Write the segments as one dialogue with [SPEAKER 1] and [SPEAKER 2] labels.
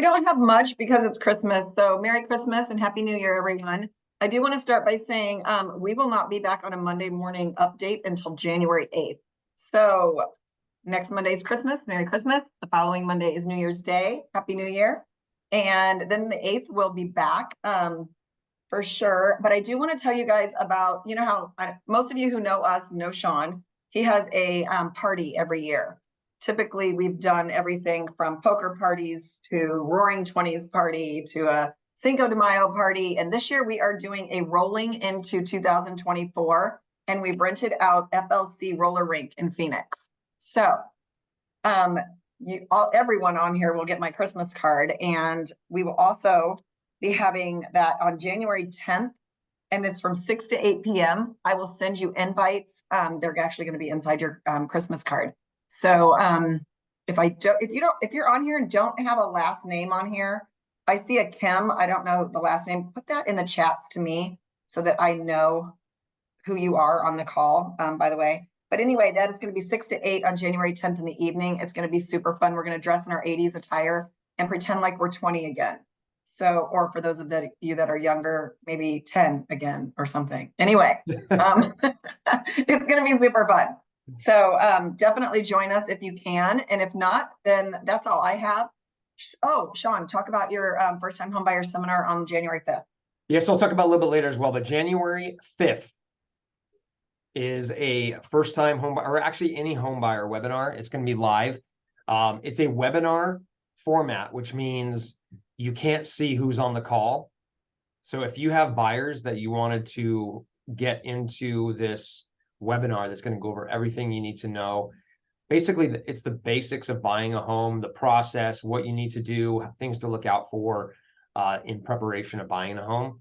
[SPEAKER 1] I don't have much because it's Christmas. So Merry Christmas and Happy New Year, everyone. I do want to start by saying we will not be back on a Monday morning update until January 8th. So next Monday is Christmas. Merry Christmas. The following Monday is New Year's Day. Happy New Year. And then the 8th we'll be back for sure. But I do want to tell you guys about, how most of you who know us know Sean. He has a party every year. Typically, we've done everything from poker parties to Roaring 20s party to a Cinco de Mayo party. And this year we are doing a rolling into 2024, and we've rented out FLC roller rink in Phoenix. So everyone on here will get my Christmas card, and we will also be having that on January 10th, and it's from 6 to 8 p.m. I will send you invites. They're actually going to be inside your Christmas card. So if you're on here and don't have a last name on here, I see a Kim. I don't know the last name. Put that in the chats to me so that I know who you are on the call, by the way. But anyway, that is going to be 6 to 8 on January 10th in the evening. It's going to be super fun. We're going to dress in our 80s attire and pretend like we're 20 again. So, or for those of you that are younger, maybe 10 again or something. Anyway, it's going to be super fun. So definitely join us if you can. And if not, then that's all I have. Oh, Sean, talk about your first-time homebuyer seminar on January 5th.
[SPEAKER 2] Yes, I'll talk about a little bit later as well, but January 5th is a first-time home buyer, or actually any home buyer webinar. It's going to be live. It's a webinar format, which means you can't see who's on the call. So if you have buyers that you wanted to get into this webinar that's going to go over everything you need to know, basically it's the basics of buying a home, the process, what you need to do, things to look out for in preparation of buying a home.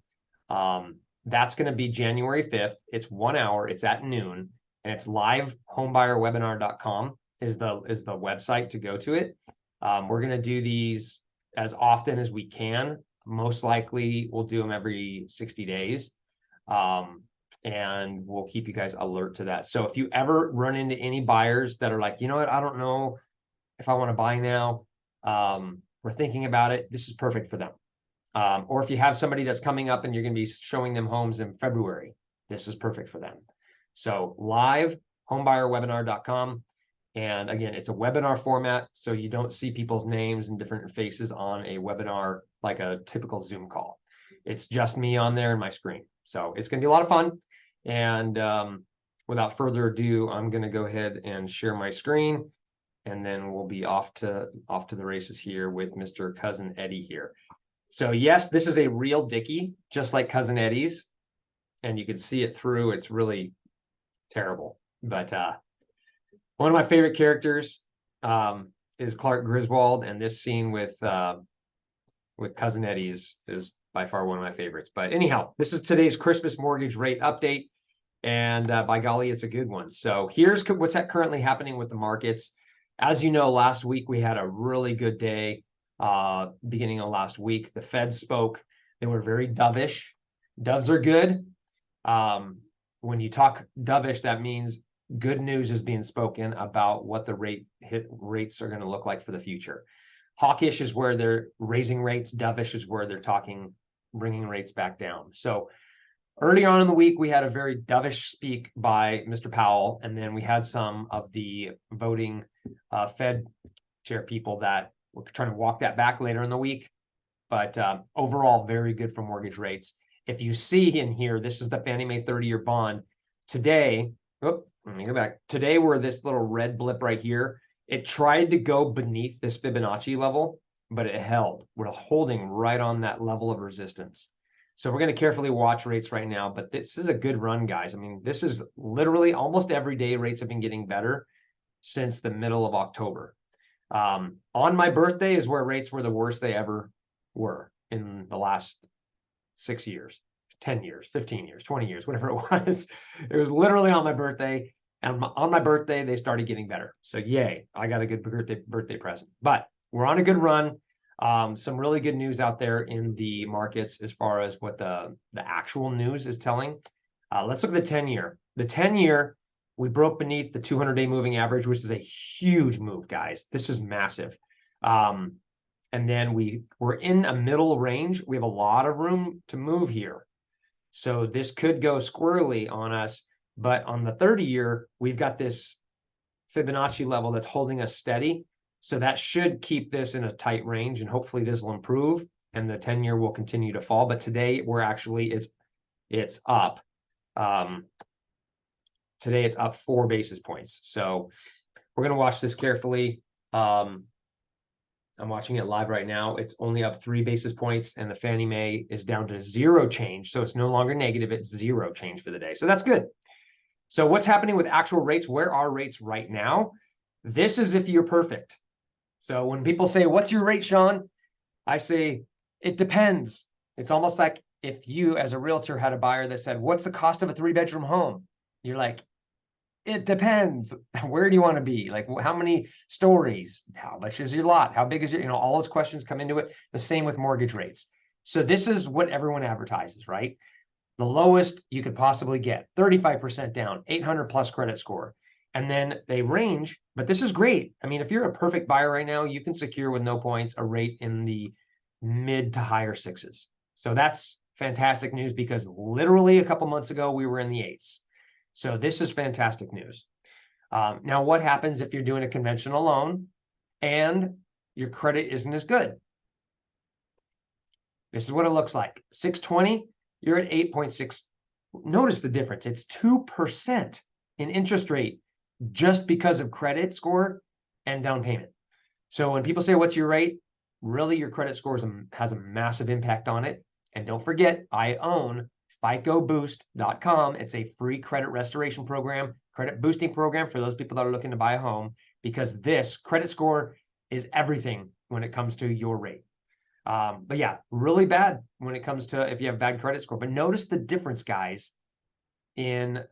[SPEAKER 2] That's going to be January 5th. It's 1 hour. It's at noon, and it's live. Homebuyerwebinar.com is the website to go to it. We're going to do these as often as we can. Most likely we'll do them every 60 days. And we'll keep you guys alert to that. So if you ever run into any buyers that are like, you know what, I don't know if I want to buy now, we're thinking about it, this is perfect for them. Or if you have somebody that's coming up and you're going to be showing them homes in February, this is perfect for them. So live, homebuyerwebinar.com. And again, it's a webinar format, so you don't see people's names and different faces on a webinar like a typical Zoom call. It's just me on there and my screen. So it's going to be a lot of fun. And without further ado, I'm going to go ahead and share my screen, and then we'll be off to the races here with Mr. Cousin Eddie here. So yes, this is a real Dickie, just like Cousin Eddie's, and you can see it through. It's really terrible, but one of my favorite characters is Clark Griswold, and this scene with Cousin Eddie is by far one of my favorites. But anyhow, this is today's Christmas mortgage rate update, and by golly, it's a good one. So here's what's currently happening with the markets. As you know, last week we had a really good day. Beginning of last week, the Fed spoke. They were very dovish. Doves are good. When you talk dovish, that means good news is being spoken about what the rates are going to look like for the future. Hawkish is where they're raising rates. Dovish is where they're bringing rates back down. So early on in the week, we had a very dovish speak by Mr. Powell, and then we had some of the voting Fed chair people that were trying to walk that back later in the week. But overall, very good for mortgage rates. If you see in here, this is the Fannie Mae 30-year bond. Today, let me go back. Today, we're this little red blip right here. It tried to go beneath this Fibonacci level, but it held. We're holding right on that level of resistance. So we're going to carefully watch rates right now, but this is a good run, guys. I mean, this is literally almost every day rates have been getting better since the middle of October. On my birthday is where rates were the worst they ever were in the last 6 years, 10 years, 15 years, 20 years, whatever it was. It was literally on my birthday. And on my birthday, they started getting better. So yay, I got a good birthday present. But we're on a good run. Some really good news out there in the markets as far as what the actual news is telling. Let's look at the 10-year. The 10-year, we broke beneath the 200-day moving average, which is a huge move, guys. This is massive. And then we're in a middle range. We have a lot of room to move here. So this could go squirrely on us, but on the 30-year, we've got this Fibonacci level that's holding us steady. So that should keep this in a tight range, and hopefully this will improve and the 10-year will continue to fall. But today we're actually, it's up. Today it's up 4 basis points. So we're going to watch this carefully. I'm watching it live right now. It's only up 3 basis points, and the Fannie Mae is down to 0 change. So it's no longer negative, it's 0 change for the day. So that's good. So what's happening with actual rates? Where are rates right now? This is if you're perfect. So when people say, what's your rate, Sean? I say, it depends. It's almost like if you, as a realtor, had a buyer that said, what's the cost of a 3-bedroom home? You're like, it depends. Where do you want to be? Like, how many stories? How much is your lot? How big is your, all those questions come into it. The same with mortgage rates. So this is what everyone advertises, right? The lowest you could possibly get, 35% down, 800 plus credit score. And then they range, but this is great. I mean, if you're a perfect buyer right now, you can secure with no points a rate in the mid to higher 6s. So that's fantastic news, because literally a couple months ago, we were in the 8s. So this is fantastic news. Now, what happens if you're doing a conventional loan and your credit isn't as good? This is what it looks like. 620, you're at 8.6. Notice the difference. It's 2% in interest rate just because of credit score and down payment. So when people say, what's your rate? Really, your credit score has a massive impact on it. And don't forget, I own FICOBoost.com. It's a free credit restoration program, credit boosting program for those people that are looking to buy a home, because this credit score is everything when it comes to your rate. But yeah, really bad when it comes to if you have bad credit score. But notice the difference, guys, in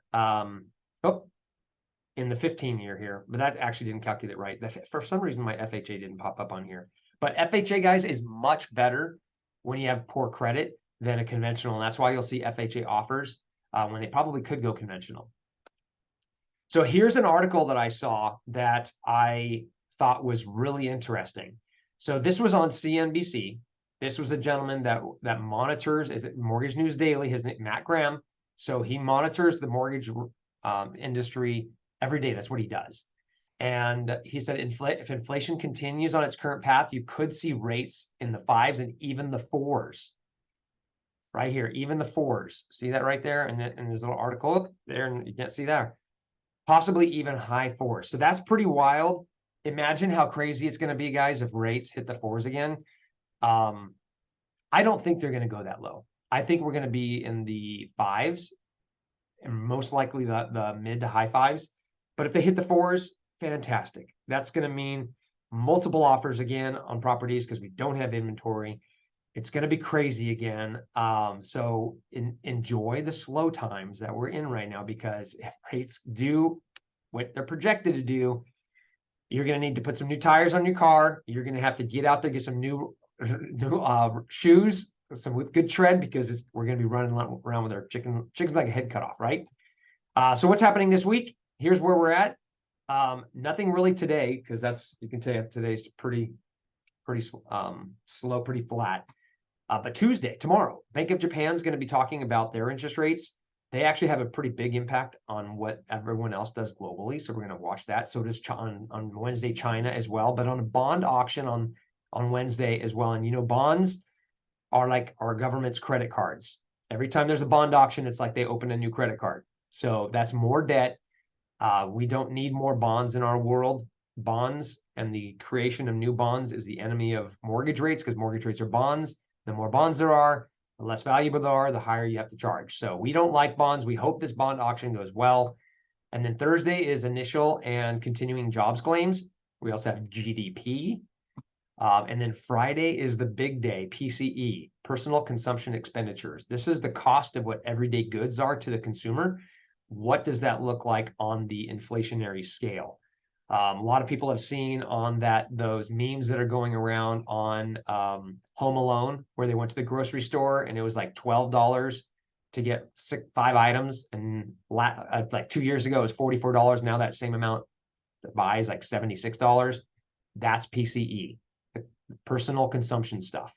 [SPEAKER 2] in the 15-year here. But that actually didn't calculate right. For some reason, my FHA didn't pop up on here. But FHA, guys, is much better when you have poor credit than a conventional. And that's why you'll see FHA offers when they probably could go conventional. So here's an article that I saw that I thought was really interesting. So this was on CNBC. This was a gentleman that monitors, is it Mortgage News Daily, his name, Matt Graham. So he monitors the mortgage industry every day. That's what he does. And he said, if inflation continues on its current path, you could see rates in the 5s and even the 4s. Right here, even the 4s. See that right there? And there's a little article up there, and you can't see that. Possibly even high 4s. So that's pretty wild. Imagine how crazy it's going to be, guys, if rates hit the 4s again. I don't think they're going to go that low. I think we're going to be in the 5s, and most likely the mid to high 5s. But if they hit the 4s, fantastic. That's going to mean multiple offers again on properties because we don't have inventory. It's going to be crazy again. So enjoy the slow times that we're in right now, because if rates do what they're projected to do, you're going to need to put some new tires on your car. You're going to have to get out there, get some new shoes, some with good tread, because we're going to be running around with our chickens like a head cut off, right? So what's happening this week? Here's where we're at. Nothing really today, because you can tell today's pretty slow, pretty flat. But Tuesday, tomorrow, Bank of Japan is going to be talking about their interest rates. They actually have a pretty big impact on what everyone else does globally. So we're going to watch that. So does on Wednesday, China as well. But on a bond auction on Wednesday as well. And bonds are like our government's credit cards. Every time there's a bond auction, it's like they open a new credit card. So that's more debt. We don't need more bonds in our world. Bonds and the creation of new bonds is the enemy of mortgage rates, because mortgage rates are bonds. The more bonds there are, the less valuable they are, the higher you have to charge. So we don't like bonds. We hope this bond auction goes well. And then Thursday is initial and continuing jobs claims. We also have GDP. And then Friday is the big day, PCE, personal consumption expenditures. This is the cost of what everyday goods are to the consumer. What does that look like on the inflationary scale? A lot of people have seen on those memes that are going around on Home Alone, where they went to the grocery store and it was like $12 to get 5 items. And like 2 years ago, it was $44. Now that same amount to buy is like $76. That's PCE. personal consumption stuff.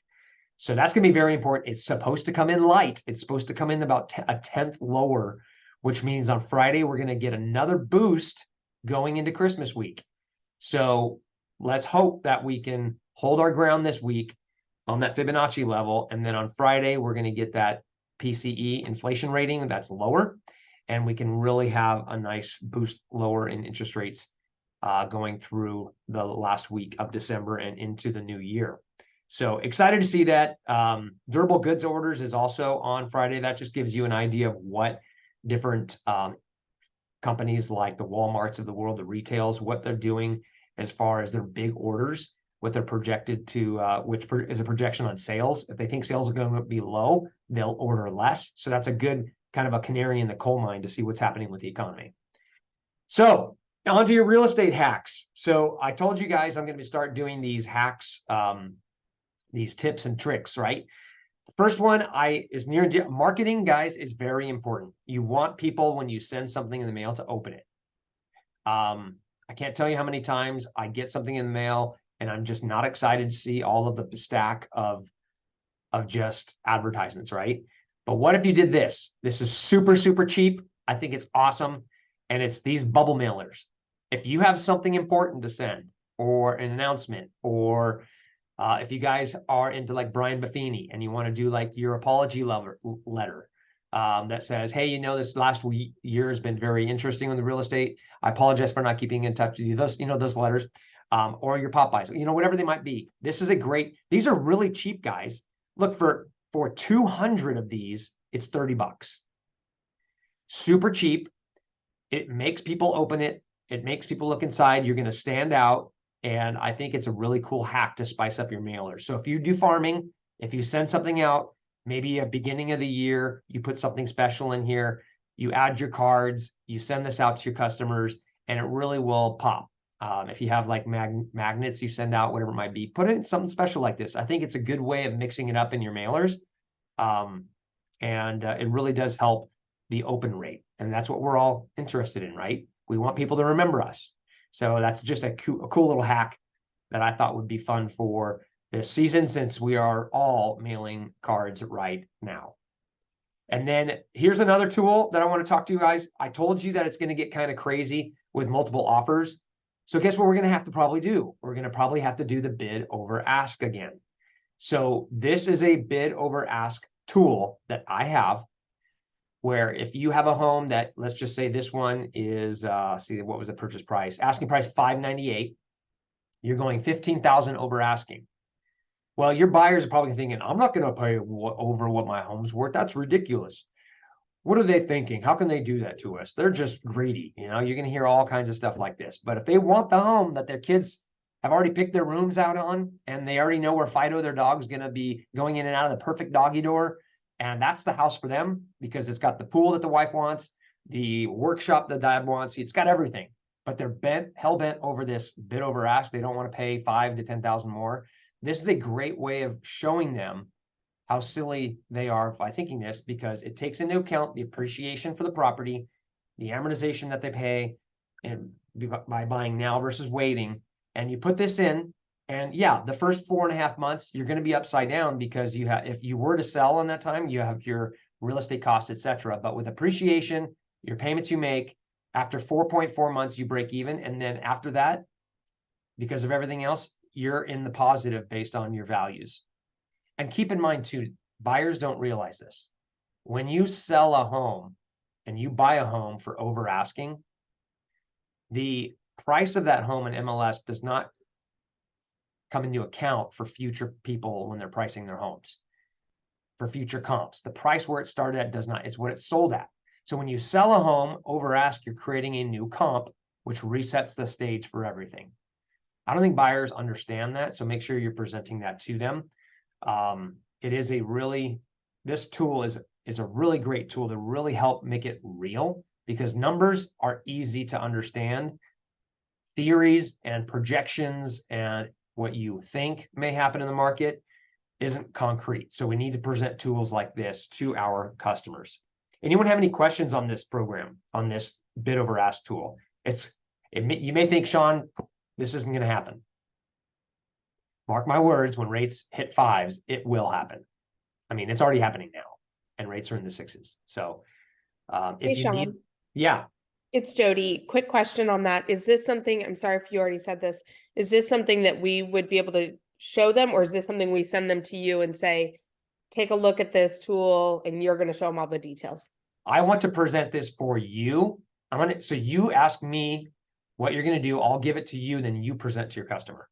[SPEAKER 2] So that's going to be very important. It's supposed to come in light. It's supposed to come in about a tenth lower, which means on Friday, we're going to get another boost going into Christmas week. So let's hope that we can hold our ground this week on that Fibonacci level. And then on Friday, we're going to get that PCE inflation rating that's lower. And we can really have a nice boost lower in interest rates going through the last week of December and into the new year. So excited to see that. Durable goods orders is also on Friday. That just gives you an idea of what different companies like the Walmarts of the world, the retails, what they're doing as far as their big orders, what they're projected to, which is a projection on sales. If they think sales are going to be low, they'll order less. So that's a good kind of a canary in the coal mine to see what's happening with the economy. So on to your real estate hacks. So I told you guys I'm going to start doing these hacks, these tips and tricks, right? The first one is near and dear. Marketing, guys, is very important. You want people, when you send something in the mail, to open it. I can't tell you how many times I get something in the mail and I'm just not excited to see all of the stack of just advertisements, right? But what if you did this? This is super, super cheap. I think it's awesome. And it's these bubble mailers. If you have something important to send, or an announcement, or if you guys are into like Brian Buffini and you want to do like your apology letter that says, hey, this last year has been very interesting on the real estate. I apologize for not keeping in touch with you. Those letters, or your Popeyes, whatever they might be. This is these are really cheap, guys. Look, for 200 of these, it's $30. Super cheap. It makes people open it. It makes people look inside. You're going to stand out. And I think it's a really cool hack to spice up your mailers. So if you do farming, if you send something out, maybe a beginning of the year, you put something special in here, you add your cards, you send this out to your customers, and it really will pop. If you have like magnets you send out, whatever it might be, put it in something special like this. I think it's a good way of mixing it up in your mailers. And it really does help the open rate. And that's what we're all interested in, right? We want people to remember us. So that's just a cool little hack that I thought would be fun for this season, since we are all mailing cards right now. And then here's another tool that I want to talk to you guys. I told you that it's going to get kind of crazy with multiple offers. So guess what we're going to have to probably do? We're going to probably have to do the bid over ask again. So this is a bid over ask tool that I have, where if you have a home that, let's just say this one is, what was the purchase price? Asking price $598. You're going $15,000 over asking. Well, your buyers are probably thinking, I'm not going to pay over what my home's worth. That's ridiculous. What are they thinking? How can they do that to us? They're just greedy. You're going to hear all kinds of stuff like this. But if they want the home that their kids have already picked their rooms out on, and they already know where Fido, their dog's going to be going in and out of the perfect doggy door, and that's the house for them, because it's got the pool that the wife wants, the workshop that dad wants, it's got everything. But they're hell-bent over this bid over ask. They don't want to pay $5,000 to $10,000 more. This is a great way of showing them how silly they are by thinking this, because it takes into account the appreciation for the property, the amortization that they pay, and by buying now versus waiting. And you put this in, and yeah, the first 4.5 months, you're going to be upside down, because if you were to sell in that time, you have your real estate costs, etc. But with appreciation, your payments you make, after 4.4 months, you break even. And then after that, because of everything else, you're in the positive based on your values. And keep in mind too, buyers don't realize this. When you sell a home and you buy a home for over asking, the price of that home in MLS does not come into account for future people when they're pricing their homes, for future comps. The price where it started at does not, it's what it's sold at. So when you sell a home over ask, you're creating a new comp, which resets the stage for everything. I don't think buyers understand that, so make sure you're presenting that to them. This tool is a really great tool to really help make it real, because numbers are easy to understand. Theories and projections and what you think may happen in the market isn't concrete. So we need to present tools like this to our customers. Anyone have any questions on this program, on this bid over ask tool? You may think, Sean, this isn't going to happen. mark my words, when rates hit fives, it will happen. I mean, it's already happening now, and rates are in the sixes. So
[SPEAKER 3] Hey,
[SPEAKER 2] if you need,
[SPEAKER 3] Sean,
[SPEAKER 2] yeah,
[SPEAKER 3] it's Jody. Quick question on that. Is this something, I'm sorry if you already said this, is this something that we would be able to show them, or is this something we send them to you and say, take a look at this tool and you're going to show them all the details?
[SPEAKER 2] I want to present this for you. So you ask me what you're going to do. I'll give it to you, then you present to your customer.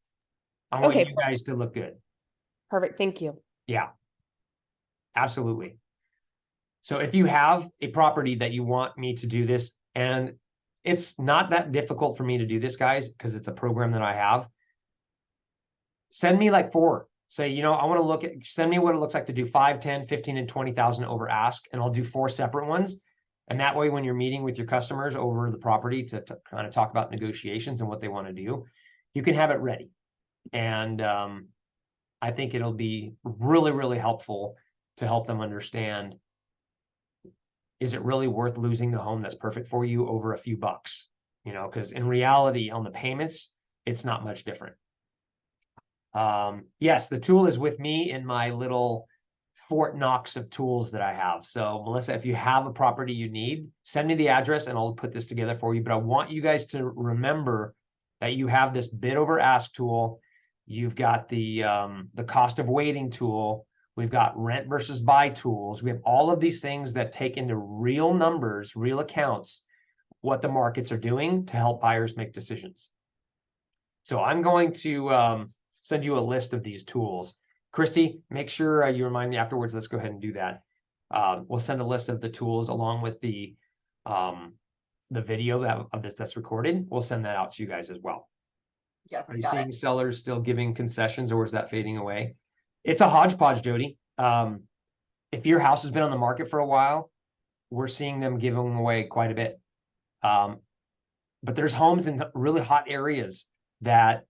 [SPEAKER 2] I want
[SPEAKER 3] Okay,
[SPEAKER 2] you guys to look good.
[SPEAKER 3] perfect. Thank you.
[SPEAKER 2] Yeah, absolutely. So if you have a property that you want me to do this, and it's not that difficult for me to do this, guys, because it's a program that I have, send me like 4. Say, you know, I want to look at, send me what it looks like to do 5, 10, 15, and 20,000 over ask, and I'll do 4 separate ones. And that way, when you're meeting with your customers over the property to kind of talk about negotiations and what they want to do, you can have it ready. And I think it'll be really, really helpful to help them understand, is it really worth losing the home that's perfect for you over a few bucks? You know, because in reality, on the payments, it's not much different. Yes, the tool is with me in my little Fort Knox of tools that I have. So Melissa, if you have a property you need, send me the address and I'll put this together for you. But I want you guys to remember that you have this bid over ask tool. You've got the cost of waiting tool. We've got rent versus buy tools. We have all of these things that take into real numbers, real accounts, what the markets are doing to help buyers make decisions. So I'm going to send you a list of these tools. Christy, make sure you remind me afterwards. Let's go ahead and do that. We'll send a list of the tools along with the video of this that's recorded. We'll send that out to you guys as well.
[SPEAKER 1] Yes,
[SPEAKER 2] Are you
[SPEAKER 1] got
[SPEAKER 2] seeing
[SPEAKER 1] it.
[SPEAKER 2] sellers still giving concessions, or is that fading away? It's a hodgepodge, Jody. If your house has been on the market for a while, we're seeing them giving away quite a bit. But there's homes in really hot areas that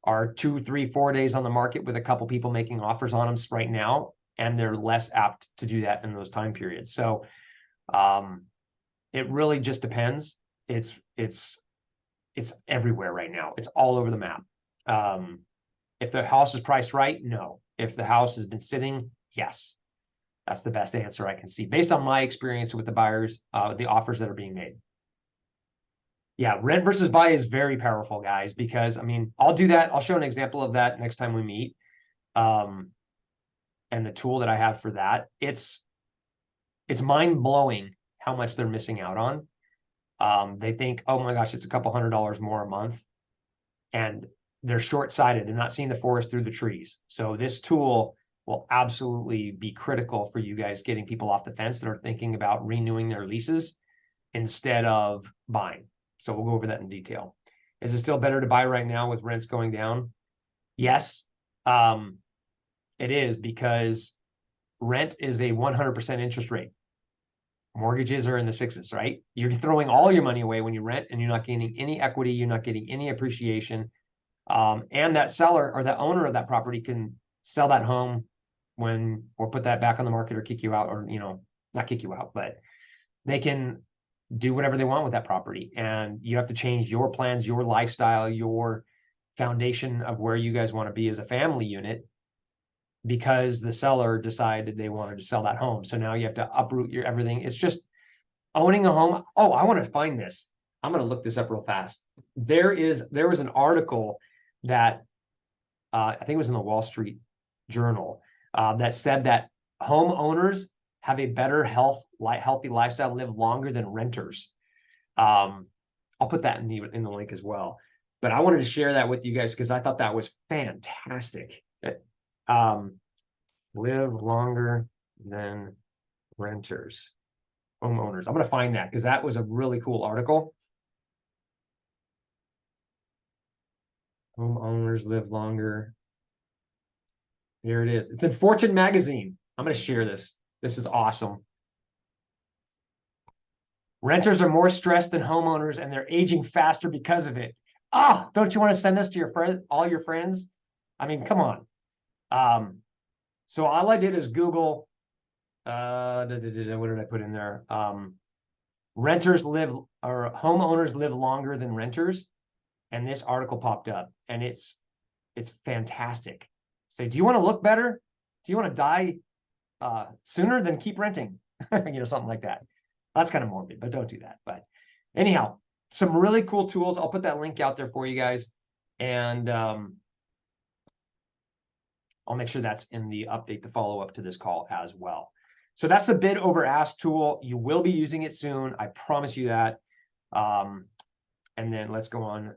[SPEAKER 2] are 2, 3, 4 days on the market with a couple people making offers on them right now, and they're less apt to do that in those time periods. So it really just depends. It's everywhere right now. It's all over the map. If the house is priced right, no. If the house has been sitting, yes. That's the best answer I can see based on my experience with the buyers, the offers that are being made. Yeah, rent versus buy is very powerful, guys, because I mean, I'll do that. I'll show an example of that next time we meet. And the tool that I have for that, it's mind-blowing how much they're missing out on. They think, oh my gosh, it's a couple $100 more a month. And they're short-sighted. They're not seeing the forest through the trees. So this tool will absolutely be critical for you guys getting people off the fence that are thinking about renewing their leases instead of buying. So we'll go over that in detail. Is it still better to buy right now with rents going down? Yes, it is, because rent is a 100% interest rate. Mortgages are in the sixes, right? You're throwing all your money away when you rent, and you're not gaining any equity. You're not getting any appreciation. And that seller or the owner of that property can sell that home or put that back on the market or kick you out, or, you know, not kick you out, but they can do whatever they want with that property. And you have to change your plans, your lifestyle, your foundation of where you guys want to be as a family unit, because the seller decided they wanted to sell that home. So now you have to uproot your everything. It's just owning a home. Oh, I want to find this. I'm going to look this up real fast. There was an article that I think it was in the Wall Street Journal that said that homeowners have a better healthy lifestyle, live longer than renters. I'll put that in the link as well. But I wanted to share that with you guys because I thought that was fantastic. Live longer than renters, homeowners. I'm going to find that because that was a really cool article. Homeowners live longer. Here it is. It's in Fortune magazine. I'm going to share this. This is awesome. Renters are more stressed than homeowners, and they're aging faster because of it. Ah, don't you want to send this to your friend, all your friends? I mean, come on. So all I did is Google. What did I put in there? Homeowners live longer than renters, and this article popped up, and it's It's fantastic. Say, do you want to look better? Do you want to die sooner than keep renting? Something like that. That's kind of morbid, but don't do that. But anyhow, some really cool tools. I'll put that link out there for you guys. And I'll make sure that's in the update, the follow-up to this call as well. So that's the bid over ask tool. You will be using it soon. I promise you that. And then let's go on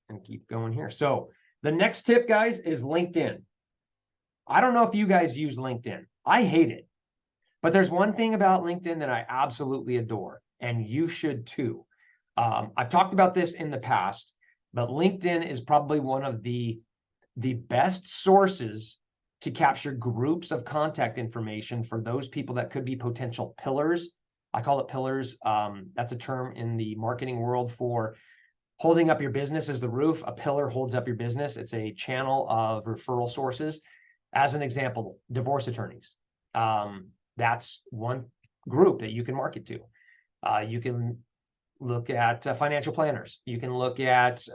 [SPEAKER 2] and keep going here. So the next tip, guys, is LinkedIn. I don't know if you guys use LinkedIn. I hate it. But there's one thing about LinkedIn that I absolutely adore, and you should too. I've talked about this in the past, but LinkedIn is probably one of the best sources to capture groups of contact information for those people that could be potential pillars. I call it pillars. That's a term in the marketing world for holding up your business as the roof. A pillar holds up your business. It's a channel of referral sources. As an example, divorce attorneys. That's one group that you can market to. You can look at financial planners. You can look at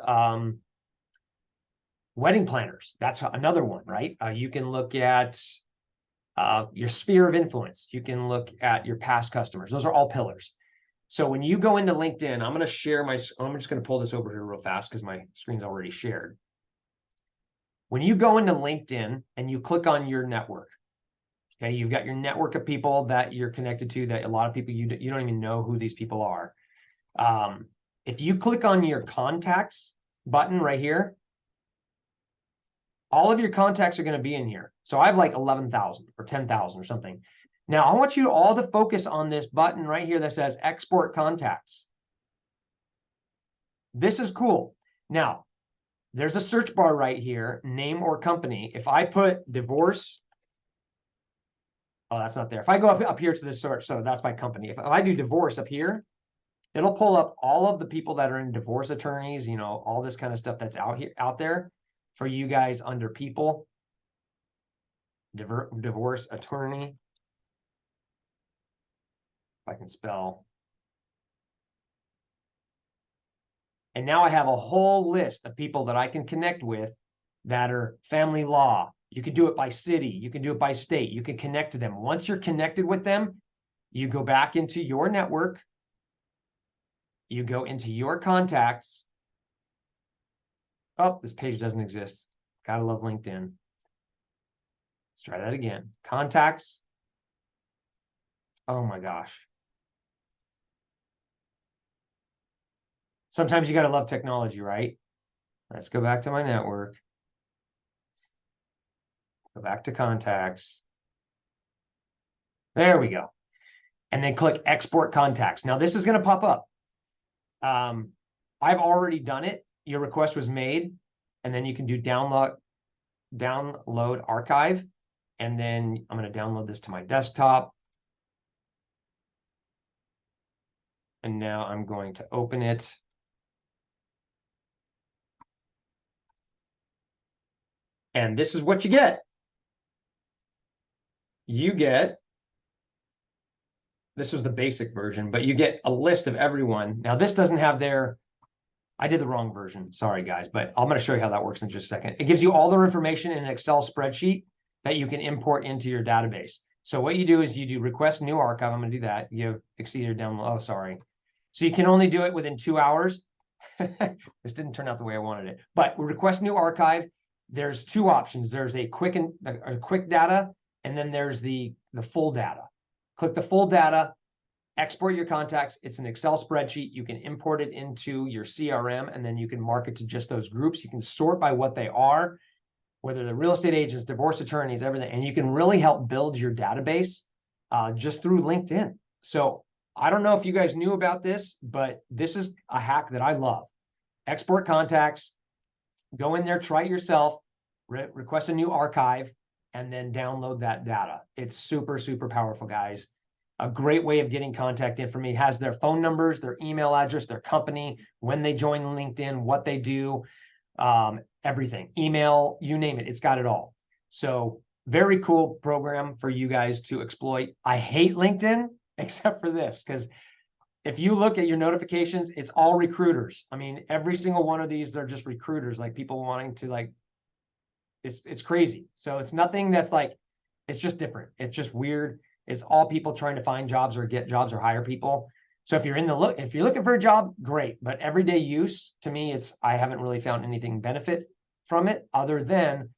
[SPEAKER 2] wedding planners. That's another one, right? You can look at your sphere of influence. You can look at your past customers. Those are all pillars. So when you go into LinkedIn, I'm going to share I'm just going to pull this over here real fast because my screen's already shared. When you go into LinkedIn and you click on your network, okay, you've got your network of people that you're connected to, that a lot of people, you don't even know who these people are. If you click on your contacts button right here, all of your contacts are going to be in here. So I have like 11,000 or 10,000 or something. Now I want you all to focus on this button right here that says export contacts. This is cool. Now, there's a search bar right here, name or company. If I put divorce, oh, that's not there. If I go up here to this search, so that's my company. If I do divorce up here, it'll pull up all of the people that are in divorce attorneys, all this kind of stuff that's out there for you guys under people. Divorce attorney. If I can spell. And now I have a whole list of people that I can connect with that are family law. You can do it by city. You can do it by state. You can connect to them. Once you're connected with them, you go back into your network. You go into your contacts. Oh, this page doesn't exist. Gotta love LinkedIn. Let's try that again. Contacts. Oh my gosh. Sometimes you gotta love technology, right? Let's go back to my network. Go back to contacts. There we go. And then click export contacts. Now this is going to pop up. I've already done it. Your request was made. And then you can do download archive. And then I'm going to download this to my desktop. And now I'm going to open it. And this is what you get. You get, this was the basic version, but you get a list of everyone. Now this doesn't have I did the wrong version. Sorry guys, but I'm going to show you how that works in just a second. It gives you all their information in an Excel spreadsheet that you can import into your database. So what you do is you do request new archive. I'm going to do that. You have exceeded download. Oh, sorry. So you can only do it within 2 hours. This didn't turn out the way I wanted it, but request new archive. There's two options. There's a quick data, and then there's the full data. Click the full data, export your contacts. It's an Excel spreadsheet. You can import it into your CRM, and then you can market to just those groups. You can sort by what they are, whether they're real estate agents, divorce attorneys, everything. And you can really help build your database just through LinkedIn. So I don't know if you guys knew about this, but this is a hack that I love. Export contacts, go in there, try it yourself, request a new archive, and then download that data. It's super, super powerful, guys. A great way of getting contact information. It has their phone numbers, their email address, their company, when they join LinkedIn, what they do, everything, email, you name it, it's got it all. So very cool program for you guys to exploit. I hate LinkedIn except for this, because if you look at your notifications, it's all recruiters. I mean, every single one of these, they're just recruiters, like people wanting to It's crazy. So it's nothing that's like, it's just different. It's just weird. It's all people trying to find jobs or get jobs or hire people. So if you're if you're looking for a job, great. But everyday use, to me, I haven't really found anything benefit from it other than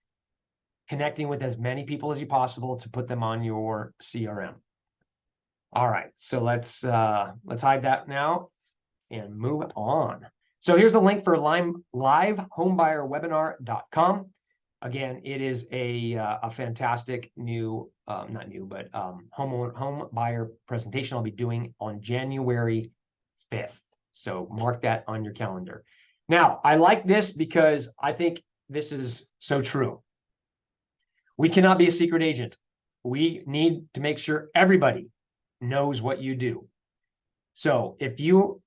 [SPEAKER 2] connecting with as many people as you possible to put them on your CRM. All right, so let's hide that now and move on. So here's the link for livehomebuyerwebinar.com. Again, it is a fantastic new, not new, but home buyer presentation I'll be doing on January 5th. So mark that on your calendar. Now, I like this because I think this is so true. We cannot be a secret agent. We need to make sure everybody knows what you do. So if you,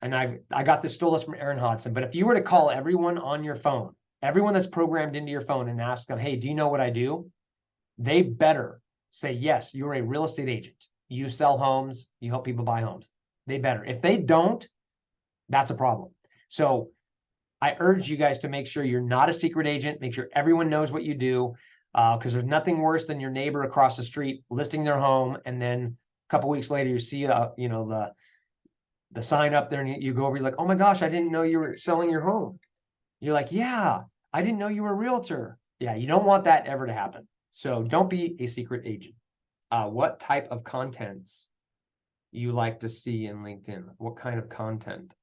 [SPEAKER 2] and I got this stole this from Aaron Hodson, but if you were to call everyone on your phone, everyone that's programmed into your phone and ask them, hey, do you know what I do? They better say, yes, you're a real estate agent. You sell homes, you help people buy homes. They better. If they don't, that's a problem. So I urge you guys to make sure you're not a secret agent. Make sure everyone knows what you do, because there's nothing worse than your neighbor across the street listing their home, and then a couple weeks later you see the sign up there, and you go over, you're like, oh my gosh, I didn't know you were selling your home. You're like, yeah, I didn't know you were a realtor. Yeah, you don't want that ever to happen. So don't be a secret agent. What type of contents you like to see in LinkedIn? What kind of content?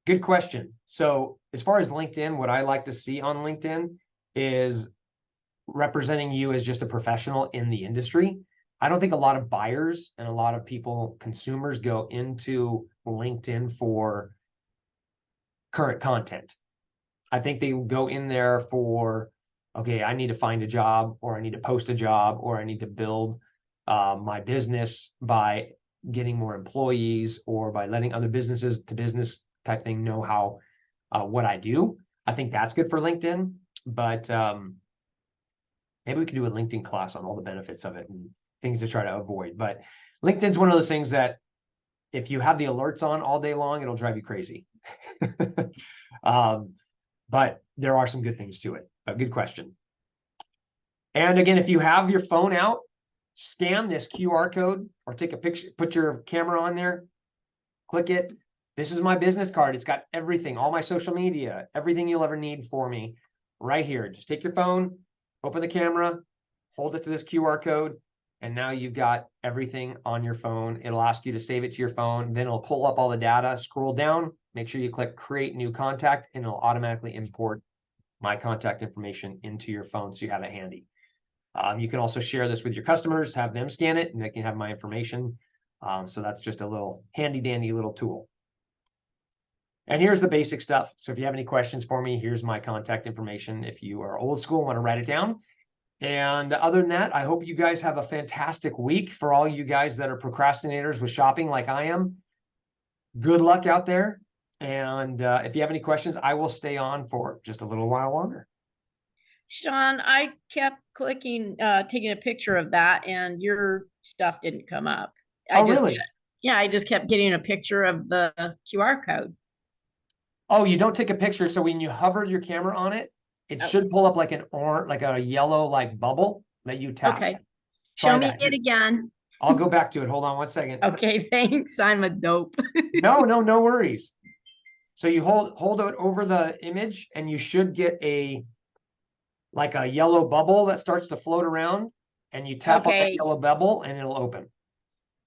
[SPEAKER 2] Good question. So as far as LinkedIn, what I like to see on LinkedIn is representing you as just a professional in the industry. I don't think a lot of buyers and a lot of people, consumers, go into LinkedIn for current content. I think they go in there for, okay, I need to find a job, or I need to post a job, or I need to build my business by getting more employees, or by letting other businesses to business type thing know how what I do. I think that's good for LinkedIn, but maybe we can do a LinkedIn class on all the benefits of it and things to try to avoid. But LinkedIn's one of those things that if you have the alerts on all day long, it'll drive you crazy. But there are some good things to it. A good question. And again, if you have your phone out, scan this QR code or take a picture, put your camera on there, click it. This is my business card. It's got everything, all my social media, everything you'll ever need for me right here. Just take your phone, open the camera, hold it to this QR code, and now you've got everything on your phone. It'll ask you to save it to your phone. Then it'll pull up all the data, scroll down, make sure you click create new contact, and it'll automatically import my contact information into your phone so you have it handy. You can also share this with your customers, have them scan it, and they can have my information. So that's just a little handy dandy little tool. And here's the basic stuff. So if you have any questions for me, here's my contact information. If you are old school, want to write it down. And other than that, I hope you guys have a fantastic week. For all you guys that are procrastinators with shopping like I am, good luck out there. And if you have any questions, I will stay on for just a little while longer.
[SPEAKER 4] Sean, I kept clicking, taking a picture of that, and your stuff didn't come up.
[SPEAKER 2] Really?
[SPEAKER 4] Yeah, I just kept getting a picture of the QR code.
[SPEAKER 2] Oh, you don't take a picture. So when you hover your camera on it, it should pull up like an orange, like a yellow, like bubble that you tap.
[SPEAKER 4] Okay.
[SPEAKER 2] Try
[SPEAKER 4] Show me
[SPEAKER 2] that.
[SPEAKER 4] it again.
[SPEAKER 2] I'll go back to it. Hold on 1 second.
[SPEAKER 4] Okay, thanks. I'm a dope.
[SPEAKER 2] No worries. So you hold it over the image, and you should get like a yellow bubble that starts to float around, and you tap on that
[SPEAKER 4] Okay.
[SPEAKER 2] yellow bubble and it'll open.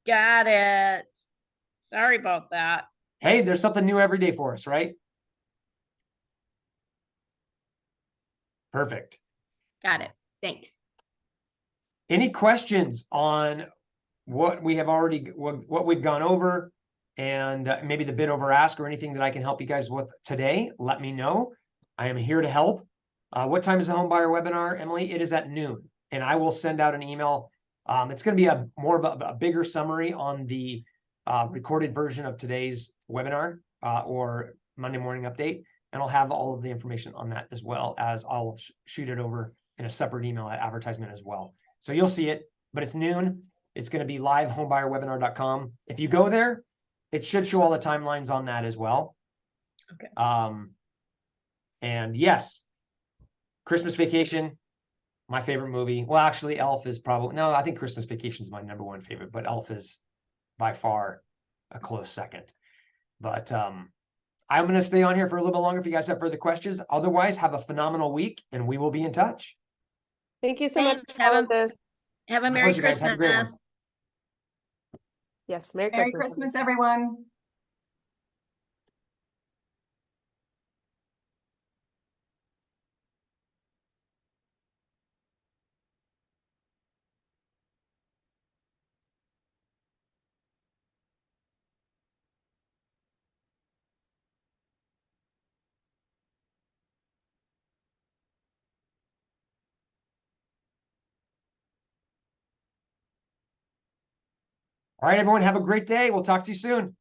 [SPEAKER 4] Got it. Sorry about that.
[SPEAKER 2] Hey, there's something new every day for us, right? Perfect.
[SPEAKER 4] Got it. Thanks.
[SPEAKER 2] Any questions on what we have already, what we've gone over, and maybe the bid over ask, or anything that I can help you guys with today? Let me know. I am here to help. What time is the home buyer webinar, Emily? It is at noon, and I will send out an email. It's going to be more of a bigger summary on the recorded version of today's webinar or Monday morning update. And I'll have all of the information on that, as well as I'll shoot it over in a separate email advertisement as well. So you'll see it, but it's noon. It's going to be livehomebuyerwebinar.com. If you go there, it should show all the timelines on that as well.
[SPEAKER 4] Okay.
[SPEAKER 2] And yes, Christmas Vacation, my favorite movie. Well, actually, Elf is probably, no, I think Christmas Vacation is my number one favorite, but Elf is by far a close second. But I'm going to stay on here for a little bit longer if you guys have further questions. Otherwise, have a phenomenal week and we will be in touch.
[SPEAKER 3] Thank you so much
[SPEAKER 4] Thanks.
[SPEAKER 3] for all of this.
[SPEAKER 4] Have a
[SPEAKER 2] My
[SPEAKER 4] Merry
[SPEAKER 2] pleasure, guys. Have a great one.
[SPEAKER 4] Christmas.
[SPEAKER 3] Yes, Merry
[SPEAKER 1] Merry
[SPEAKER 3] Christmas.
[SPEAKER 1] Christmas, everyone.
[SPEAKER 2] All right, everyone, have a great day. We'll talk to you soon.